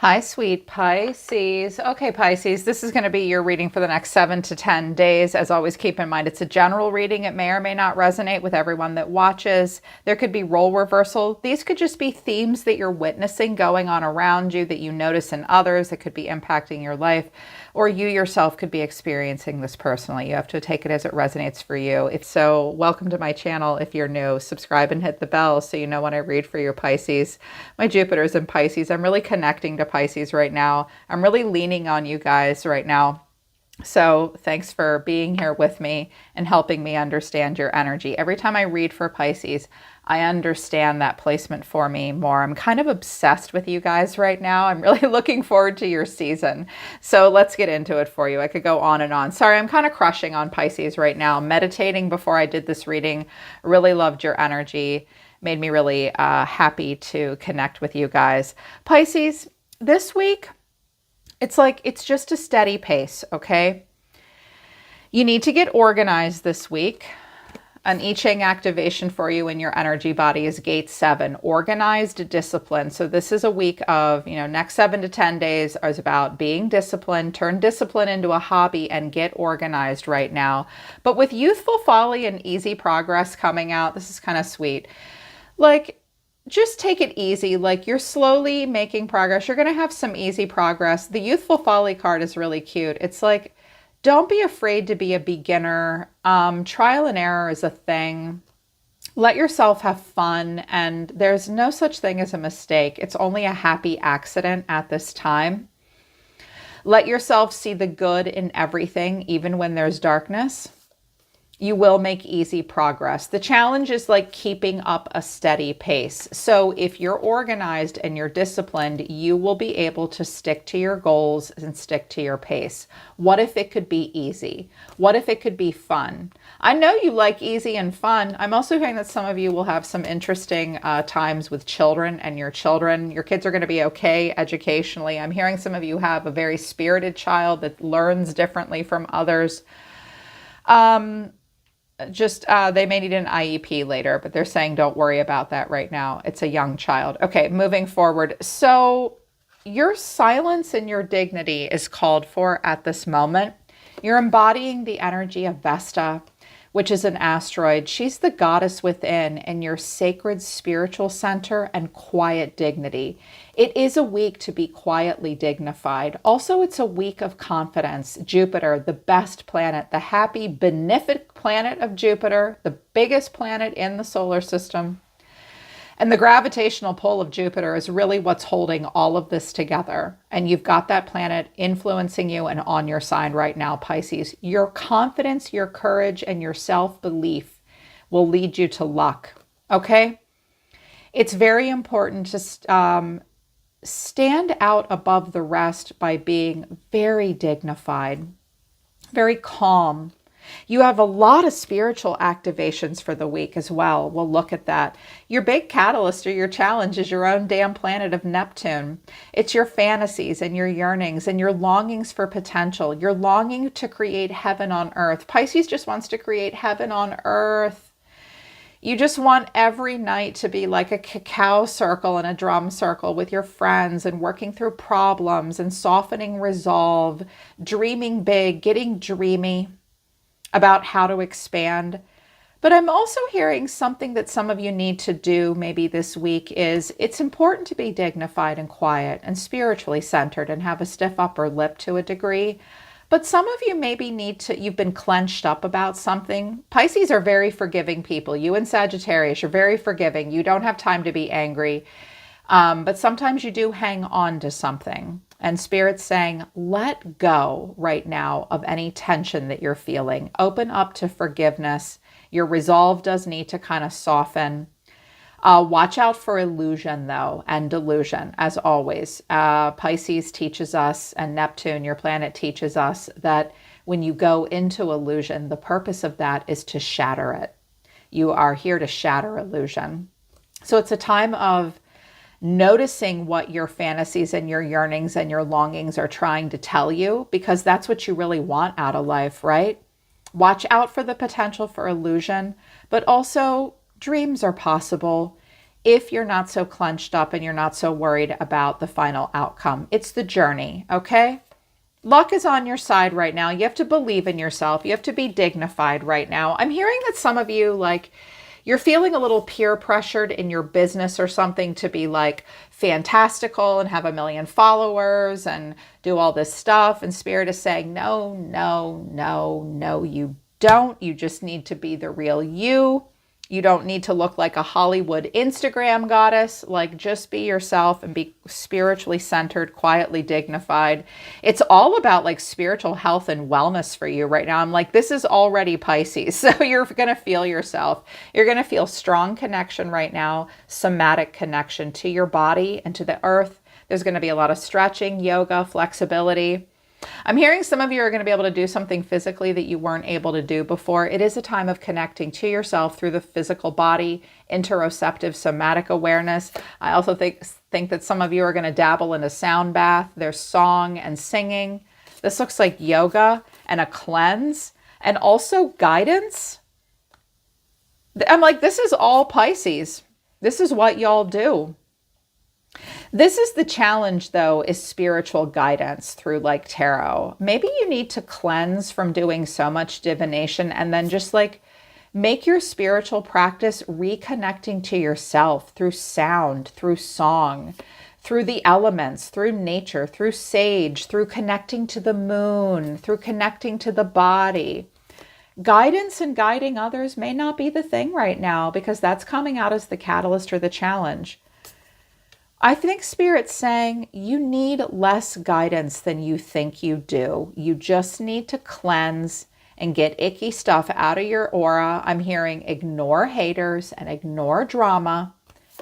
Hi, sweet Pisces. Okay, Pisces, this is going to be your reading for the next 7 to 10 days. As always, keep in mind it's a general reading. It may or may not resonate with everyone that watches. There could be role reversal. These could just be themes that you're witnessing going on around you that you notice in others that could be impacting your life, or you yourself could be experiencing this personally. You have to take it as it resonates for you. If so, welcome to my channel. If you're new, subscribe and hit the bell so you know when I read for you, Pisces. My Jupiter's in Pisces. I'm really connecting to Pisces right now. I'm really leaning on you guys right now. So thanks for being here with me and helping me understand your energy. Every time I read for Pisces, I understand that placement for me more. I'm kind of obsessed with you guys right now. I'm really looking forward to your season. So let's get into it for you. I could go on and on. Sorry, I'm kind of crushing on Pisces right now. Meditating before I did this reading. Really loved your energy. Made me really happy to connect with you guys. Pisces, this week, it's just a steady pace, okay? You need to get organized this week. An I Ching activation for you in your energy body is gate 7, organized discipline. So this is a week of, next 7 to 10 days is about being disciplined, turn discipline into a hobby and get organized right now. But with youthful folly and easy progress coming out, this is kind of sweet. Just take it easy. You're slowly making progress. You're going to have some easy progress. The youthful folly card is really cute. It's don't be afraid to be a beginner. Trial and error is a thing. Let yourself have fun. And there's no such thing as a mistake. It's only a happy accident at this time. Let yourself see the good in everything, even when there's darkness. You will make easy progress. The challenge is keeping up a steady pace. So if you're organized and you're disciplined, you will be able to stick to your goals and stick to your pace. What if it could be easy? What if it could be fun? I know you like easy and fun. I'm also hearing that some of you will have some interesting times with children and your children. Your kids are going to be okay educationally. I'm hearing some of you have a very spirited child that learns differently from others. They may need an IEP later, but they're saying don't worry about that right now. It's a young child. Okay, moving forward. So your silence and your dignity is called for at this moment. You're embodying the energy of Vesta, which is an asteroid. She's the goddess within and your sacred spiritual center and quiet dignity. It is a week to be quietly dignified. Also, it's a week of confidence. Jupiter, the best planet, the happy, benefic planet of Jupiter, the biggest planet in the solar system. And the gravitational pull of Jupiter is really what's holding all of this together. And you've got that planet influencing you and on your side right now, Pisces. Your confidence, your courage, and your self-belief will lead you to luck, okay? It's very important to stand out above the rest by being very dignified, very calm. You have a lot of spiritual activations for the week as well. We'll look at that. Your big catalyst or your challenge is your own damn planet of Neptune. It's your fantasies and your yearnings and your longings for potential. You're longing to create heaven on earth. Pisces just wants to create heaven on earth. You just want every night to be like a cacao circle and a drum circle with your friends and working through problems and softening resolve, dreaming big, getting dreamy about how to expand. But I'm also hearing something that some of you need to do maybe this week is it's important to be dignified and quiet and spiritually centered and have a stiff upper lip to a degree. But some of you maybe you've been clenched up about something. Pisces are very forgiving people. You and Sagittarius, you're very forgiving. You don't have time to be angry. But sometimes you do hang on to something. And Spirit's saying, let go right now of any tension that you're feeling. Open up to forgiveness. Your resolve does need to kind of soften. Watch out for illusion, though, and delusion, as always. Pisces teaches us, and Neptune, your planet, teaches us that when you go into illusion, the purpose of that is to shatter it. You are here to shatter illusion. So it's a time of noticing what your fantasies and your yearnings and your longings are trying to tell you, because that's what you really want out of life, right? Watch out for the potential for illusion, but also dreams are possible. if you're not so clenched up and you're not so worried about the final outcome. It's the journey, okay? Luck is on your side right now. You have to believe in yourself. You have to be dignified right now. I'm hearing that some of you, like, you're feeling a little peer pressured in your business or something to be like fantastical and have 1 million followers and do all this stuff. And Spirit is saying, no, no, no, no, you don't. You just need to be the real you. You don't need to look like a Hollywood Instagram goddess. Like, just be yourself and be spiritually centered, quietly dignified. It's all about like spiritual health and wellness for you right now. I'm like, this is already Pisces. So you're going to feel yourself. You're going to feel strong connection right now, somatic connection to your body and to the earth. There's going to be a lot of stretching, yoga, flexibility. I'm hearing some of you are going to be able to do something physically that you weren't able to do before. It is a time of connecting to yourself through the physical body, interoceptive somatic awareness. I also think that some of you are going to dabble in a sound bath. There's song and singing. This looks like yoga and a cleanse and also guidance. I'm like, this is all Pisces. This is what y'all do. This is the challenge, though, is spiritual guidance through like tarot. Maybe you need to cleanse from doing so much divination and then just like make your spiritual practice reconnecting to yourself through sound, through song, through the elements, through nature, through sage, through connecting to the moon, through connecting to the body. Guidance and guiding others may not be the thing right now because that's coming out as the catalyst or the challenge. I think Spirit's saying you need less guidance than you think you do. You just need to cleanse and get icky stuff out of your aura. I'm hearing ignore haters and ignore drama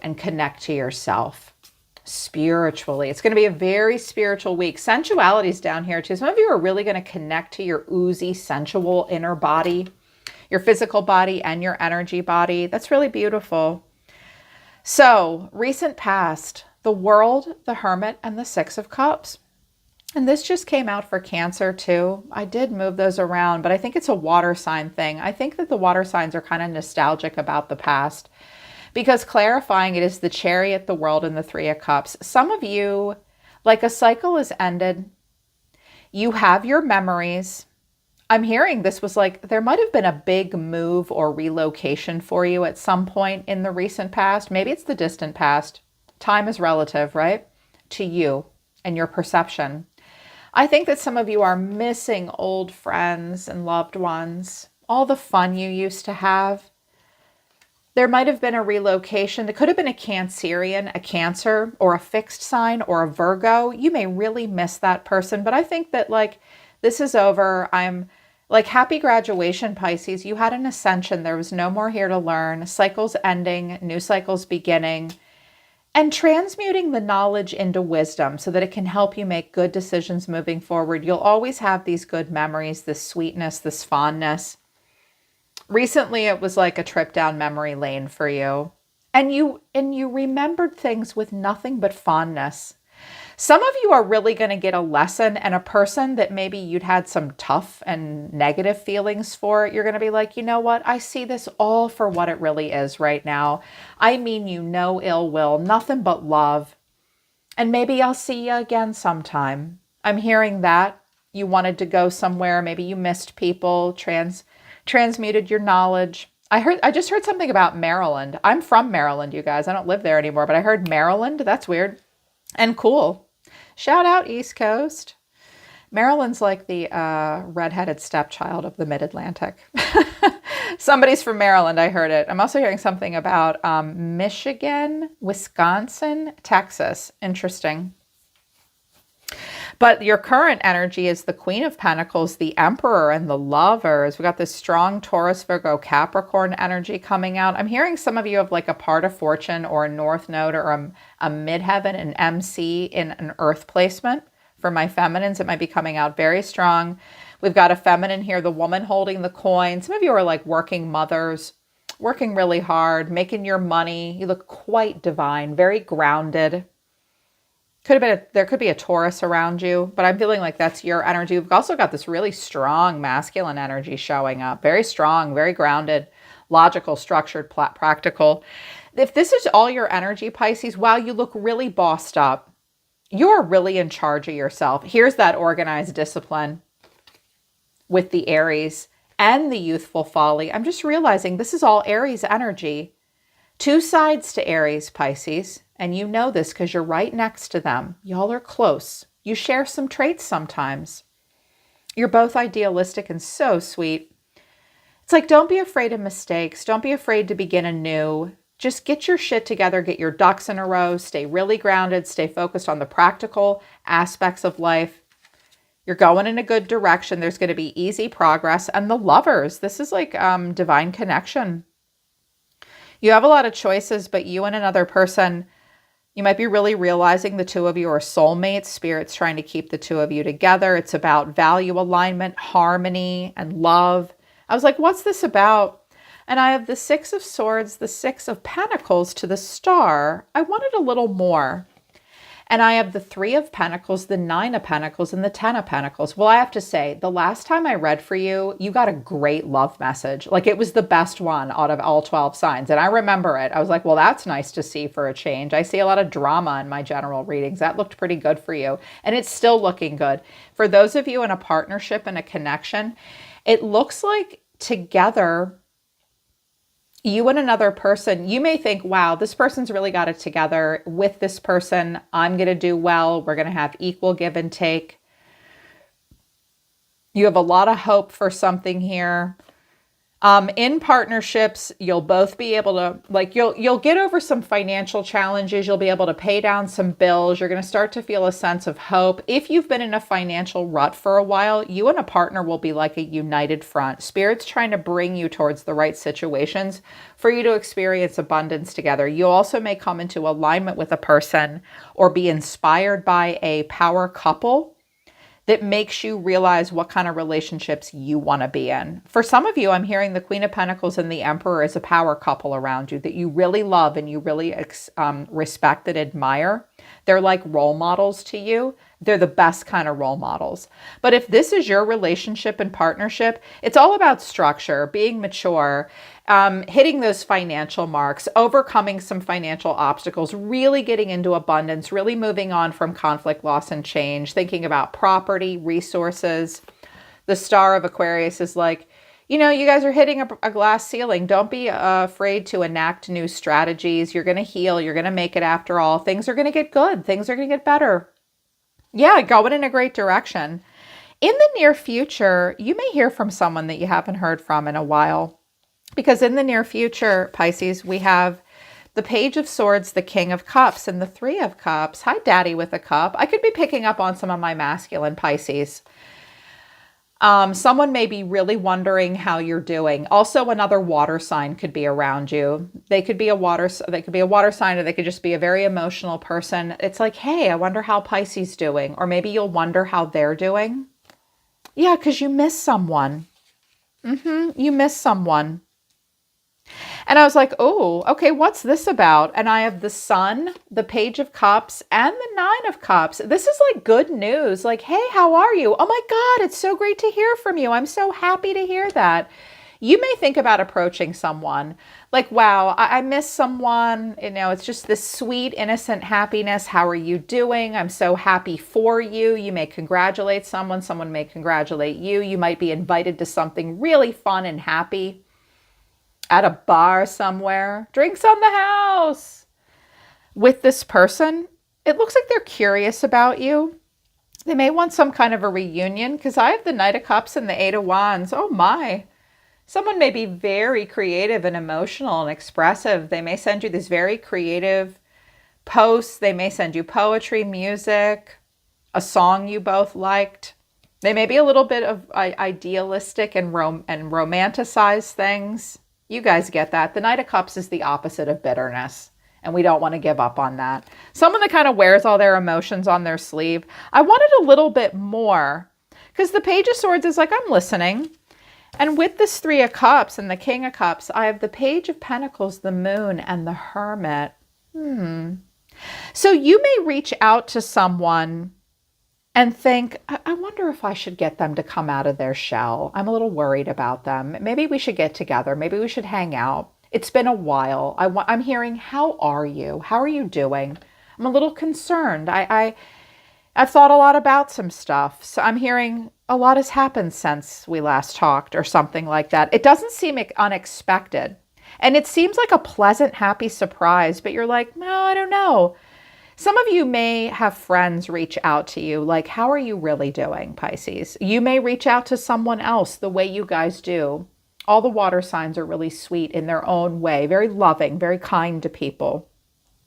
and connect to yourself spiritually. It's going to be a very spiritual week. Sensuality's down here too. Some of you are really going to connect to your oozy, sensual inner body, your physical body and your energy body. That's really beautiful. So, recent past, the World, the Hermit, and the Six of Cups. And this just came out for Cancer too. I did move those around, but I think it's a water sign thing. I think that the water signs are kind of nostalgic about the past because clarifying it is the Chariot, the World, and the Three of Cups. Some of you, like a cycle is ended. You have your memories. I'm hearing this was like, there might have been a big move or relocation for you at some point in the recent past. Maybe it's the distant past. Time is relative, right? To you and your perception. I think that some of you are missing old friends and loved ones, all the fun you used to have. There might have been a relocation. It could have been a Cancerian, a Cancer, or a fixed sign, or a Virgo. You may really miss that person, but I think that like, this is over. I'm like, happy graduation, Pisces. You had an ascension. There was no more here to learn. Cycles ending, new cycles beginning, and transmuting the knowledge into wisdom so that it can help you make good decisions moving forward. You'll always have these good memories, this sweetness, this fondness. Recently, it was like a trip down memory lane for you. And you remembered things with nothing but fondness. Some of you are really going to get a lesson, and a person that maybe you'd had some tough and negative feelings for, you're going to be like, you know what? I see this all for what it really is right now. I mean you no ill will, nothing but love. And maybe I'll see you again sometime. I'm hearing that. You wanted to go somewhere. Maybe you missed people, transmuted your knowledge. I just heard something about Maryland. I'm from Maryland, you guys. I don't live there anymore, but I heard Maryland. That's weird. And cool. Shout out East Coast. Maryland's like the redheaded stepchild of the mid-Atlantic. Somebody's from Maryland, I heard it. I'm also hearing something about Michigan, Wisconsin, Texas. Interesting. But your current energy is the Queen of Pentacles, the Emperor, and the Lovers. We got this strong Taurus, Virgo, Capricorn energy coming out. I'm hearing some of you have like a part of fortune or a North Node or a midheaven, an MC in an Earth placement. For my feminines, it might be coming out very strong. We've got a feminine here, the woman holding the coin. Some of you are like working mothers, working really hard, making your money. You look quite divine, very grounded. There could be a Taurus around you, but I'm feeling like that's your energy. We've also got this really strong masculine energy showing up. Very strong, very grounded, logical, structured, practical. If this is all your energy, Pisces, wow, you look really bossed up. You're really in charge of yourself. Here's that organized discipline with the Aries and the youthful folly. I'm just realizing this is all Aries energy. Two sides to Aries, Pisces, and you know this because you're right next to them. Y'all are close. You share some traits sometimes. You're both idealistic and so sweet. It's like, don't be afraid of mistakes. Don't be afraid to begin anew. Just get your shit together, get your ducks in a row, stay really grounded, stay focused on the practical aspects of life. You're going in a good direction. There's going to be easy progress. And the lovers, this is like divine connection. You have a lot of choices, but you and another person, you might be really realizing the two of you are soulmates. Spirit's trying to keep the two of you together. It's about value alignment, harmony, and love. I was like, what's this about? And I have the Six of Swords, the Six of Pentacles to the Star. I wanted a little more. And I have the Three of Pentacles, the Nine of Pentacles, and the Ten of Pentacles. Well, I have to say, the last time I read for you, you got a great love message. Like, it was the best one out of all 12 signs. And I remember it. I was like, well, that's nice to see for a change. I see a lot of drama in my general readings. That looked pretty good for you. And it's still looking good. For those of you in a partnership and a connection, it looks like together, you and another person, you may think, wow, this person's really got it together. With this person, I'm going to do well. We're going to have equal give and take. You have a lot of hope for something here. In partnerships, you'll both be able to, like, you'll get over some financial challenges. You'll be able to pay down some bills. You're going to start to feel a sense of hope. If you've been in a financial rut for a while, you and a partner will be like a united front. Spirit's trying to bring you towards the right situations for you to experience abundance together. You also may come into alignment with a person or be inspired by a power couple that makes you realize what kind of relationships you want to be in. For some of you, I'm hearing the Queen of Pentacles and the Emperor is a power couple around you that you really love and you really respect and admire. They're like role models to you. They're the best kind of role models. But if this is your relationship and partnership, it's all about structure, being mature, hitting those financial marks, overcoming some financial obstacles, really getting into abundance, really moving on from conflict, loss, and change, thinking about property, resources. The Star of Aquarius is like, you know, you guys are hitting a glass ceiling. Don't be afraid to enact new strategies. You're going to heal. You're going to make it after all. Things are going to get good. Things are going to get better. Yeah, going in a great direction. In the near future, you may hear from someone that you haven't heard from in a while. Because in the near future, Pisces, we have the Page of Swords, the King of Cups, and the Three of Cups. Hi, Daddy with a cup. I could be picking up on some of my masculine Pisces. Someone may be really wondering how you're doing. Also, another water sign could be around you. They could be a water sign, or they could just be a very emotional person. It's like, hey, I wonder how Pisces doing. Or maybe you'll wonder how they're doing. Yeah, because you miss someone. You miss someone. And I was like, oh, okay, what's this about? And I have the Sun, the Page of Cups, and the Nine of Cups. This is like good news. Like, hey, how are you? Oh my God, it's so great to hear from you. I'm so happy to hear that. You may think about approaching someone like, wow, I miss someone. You know, it's just this sweet, innocent happiness. How are you doing? I'm so happy for you. You may congratulate someone. Someone may congratulate you. You might be invited to something really fun and happy. At a bar somewhere, drinks on the house. With this person, it looks like they're curious about you. They may want some kind of a reunion because I have the Knight of Cups and the Eight of Wands. Oh my. Someone may be very creative and emotional and expressive. They may send you these very creative posts. They may send you poetry, music, a song you both liked. They may be a little bit of idealistic and romanticize things. You guys get that. The Knight of Cups is the opposite of bitterness, and we don't want to give up on that. Someone that kind of wears all their emotions on their sleeve. I wanted a little bit more because the Page of Swords is like, I'm listening. And with this Three of Cups and the King of Cups, I have the Page of Pentacles, the Moon, and the Hermit. So you may reach out to someone and think, I wonder if I should get them to come out of their shell. I'm a little worried about them. Maybe we should get together. Maybe we should hang out. It's been a while. I'm hearing, how are you? How are you doing? I'm a little concerned. I've thought a lot about some stuff. So I'm hearing a lot has happened since we last talked or something like that. It doesn't seem unexpected. And it seems like a pleasant, happy surprise, but you're like, no, I don't know. Some of you may have friends reach out to you, like, how are you really doing, Pisces? You may reach out to someone else the way you guys do. All the water signs are really sweet in their own way, very loving, very kind to people.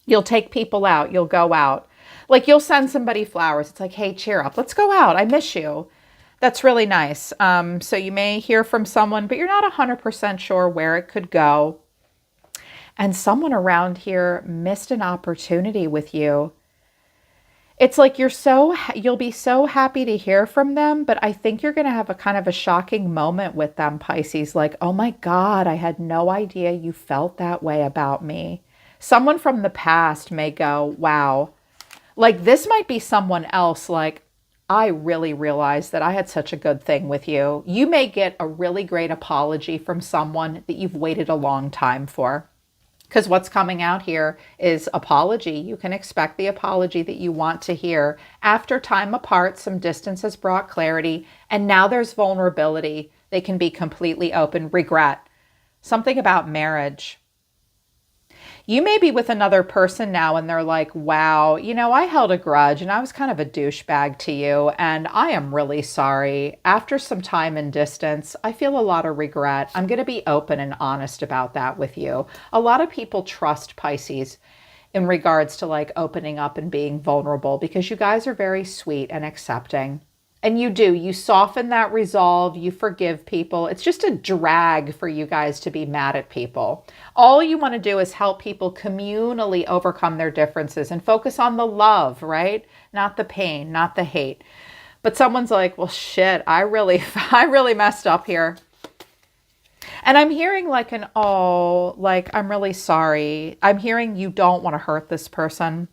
You'll take people out, you'll go out. Like you'll send somebody flowers. It's like, hey, cheer up, let's go out. I miss you. That's really nice. So you may hear from someone, but you're not 100% sure where it could go. And someone around here missed an opportunity with you. It's like you'll be so happy to hear from them, but I think you're going to have a kind of a shocking moment with them, Pisces. Like, oh my God, I had no idea you felt that way about me. Someone from the past may go, wow, like this might be someone else. Like, I really realized that I had such a good thing with you. You may get a really great apology from someone that you've waited a long time for. Because what's coming out here is apology. You can expect the apology that you want to hear. After time apart, some distance has brought clarity, and now there's vulnerability. They can be completely open. Regret. Something about marriage. You may be with another person now and they're like, wow, I held a grudge and I was kind of a douchebag to you and I am really sorry. After some time and distance, I feel a lot of regret. I'm going to be open and honest about that with you. A lot of people trust Pisces in regards to like opening up and being vulnerable because you guys are very sweet and accepting. And you soften that resolve, you forgive people. It's just a drag for you guys to be mad at people. All you want to do is help people communally overcome their differences and focus on the love, right? Not the pain, not the hate. But someone's like, well, shit, I really messed up here. And I'm hearing like I'm really sorry. I'm hearing you don't want to hurt this person.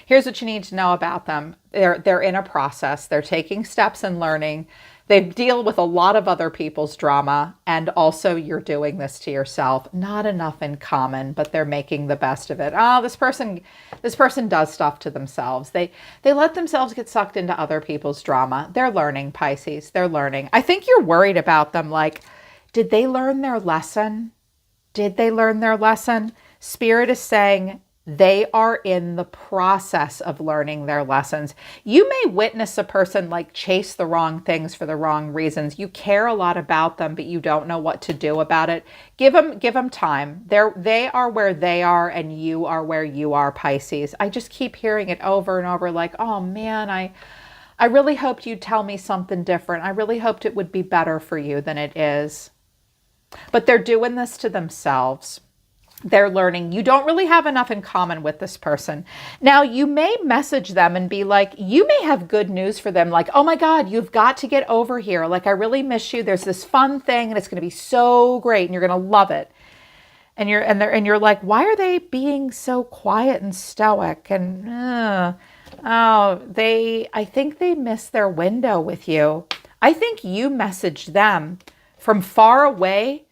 Here's what you need to know about them. They're in a process. They're taking steps and learning. They deal with a lot of other people's drama. And also you're doing this to yourself. Not enough in common, but they're making the best of it. Oh, this person does stuff to themselves. They let themselves get sucked into other people's drama. They're learning, Pisces. They're learning. I think you're worried about them. Like, did they learn their lesson? Did they learn their lesson? Spirit is saying, they are in the process of learning their lessons. You may witness a person like chase the wrong things for the wrong reasons. You care a lot about them, but you don't know what to do about it. Give them time. They are where they are and you are where you are, Pisces. I just keep hearing it over and over like, oh man, I really hoped you'd tell me something different. I really hoped it would be better for you than it is. But they're doing this to themselves. They're learning. You don't really have enough in common with this person. Now, you may message them and be like, you may have good news for them. Like, oh my God, you've got to get over here. Like, I really miss you. There's this fun thing and it's going to be so great and you're going to love it. And you're like, why are they being so quiet and stoic? And, I think they missed their window with you. I think you messaged them from far away.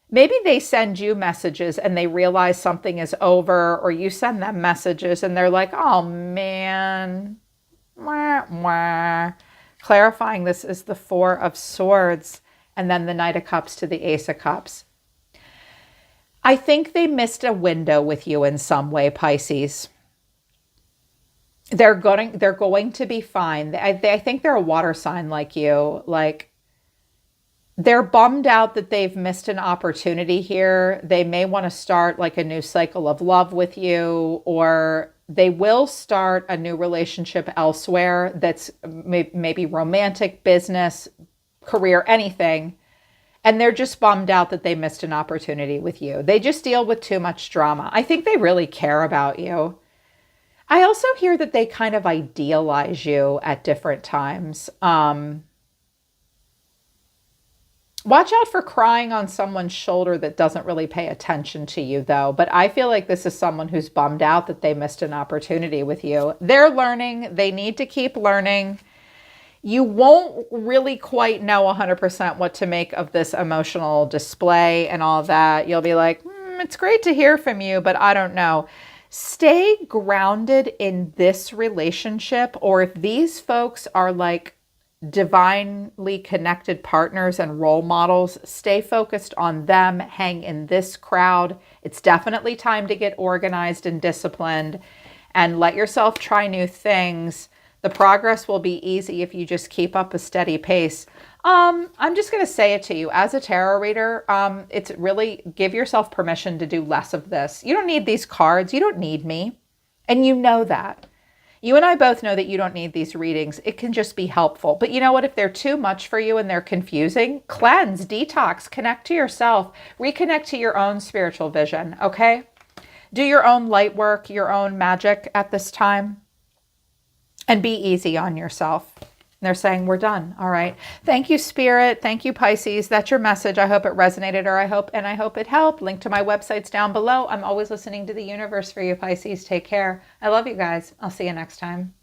Maybe they send you messages and they realize something is over, or you send them messages and they're like, oh man, wah, wah. Clarifying, this is the Four of Swords and then the Knight of Cups to the Ace of Cups. I think they missed a window with you in some way, Pisces. They're going to be fine. I think they're a water sign like you. Like, they're bummed out that they've missed an opportunity here. They may want to start like a new cycle of love with you, or they will start a new relationship elsewhere that's maybe romantic, business, career, anything. And they're just bummed out that they missed an opportunity with you. They just deal with too much drama. I think they really care about you. I also hear that they kind of idealize you at different times. Watch out for crying on someone's shoulder that doesn't really pay attention to you, though. But I feel like this is someone who's bummed out that they missed an opportunity with you. They're learning. They need to keep learning. You won't really quite know 100% what to make of this emotional display and all that. You'll be like, it's great to hear from you, but I don't know. Stay grounded in this relationship, or if these folks are like divinely connected partners and role models, stay focused on them, hang in this crowd. It's definitely time to get organized and disciplined and let yourself try new things. The progress will be easy if you just keep up a steady pace. I'm just going to say it to you as a tarot reader. It's really give yourself permission to do less of this. You don't need these cards. You don't need me. And you know that. You and I both know that you don't need these readings. It can just be helpful. But you know what? If they're too much for you and they're confusing, cleanse, detox, connect to yourself, reconnect to your own spiritual vision. Okay? Do your own light work, your own magic at this time. And be easy on yourself. They're saying we're done. All right. Thank you, Spirit. Thank you, Pisces. That's your message. I hope it resonated, or I hope it helped. Link to my website's down below. I'm always listening to the universe for you, Pisces. Take care. I love you guys. I'll see you next time.